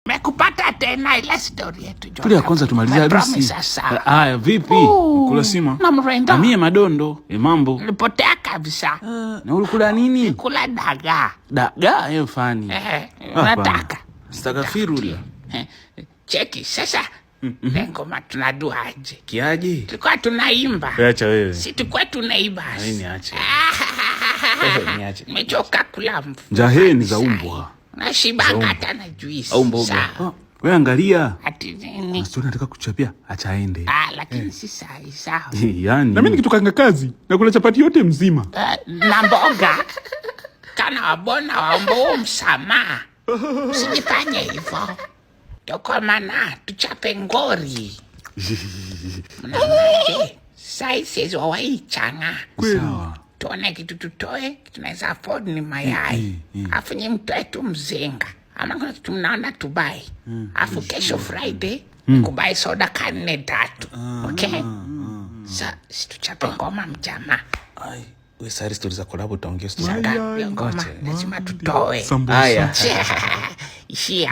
Mekupata tena ile story yetu John. Tulia kwanza tumalize harusi. Haya vipi? Kula sima. Na mrenda. Na mie madondo. Mambo. Nilipotea kabisa. Na ulikula nini? Nilikula dagaa. Dagaa hiyo fani. Nataka. Sitakafiru. Cheki sasa. Ngoma tunadua aje? Kiaje? Tulikuwa tunaimba. Acha wewe. Si tulikuwa tunaimba. Mimi niache. Niache. Nimechoka kula mfu. Njaheni za umbwa. Nashibanga hata na juice. Au mboga. Wewe angalia. Ati nini? Sio nataka kuchapia, acha aende. Lakini si sawa. Yaani. Na mimi nikitokanga kazi na kula chapati yote mzima. Na mboga. Kana wabona waombo msamaha. Usijifanye hivyo. Toko mana tuchape ngori. Mnamaje. Sizes wa waichanga. Sawa. Tuone kitu tutoe, kitu naeza afford ni mayai. Afu nye mtoe tu mzinga. Ama kuna kitu mnaona tubai. Afu kesho Friday, kubai soda kane 3. Okay? Sa, situchape ngoma mjama. Ai, we sari stories za collab utaongea stories. Ngoma, lazima tutoe. Haya. Ishia.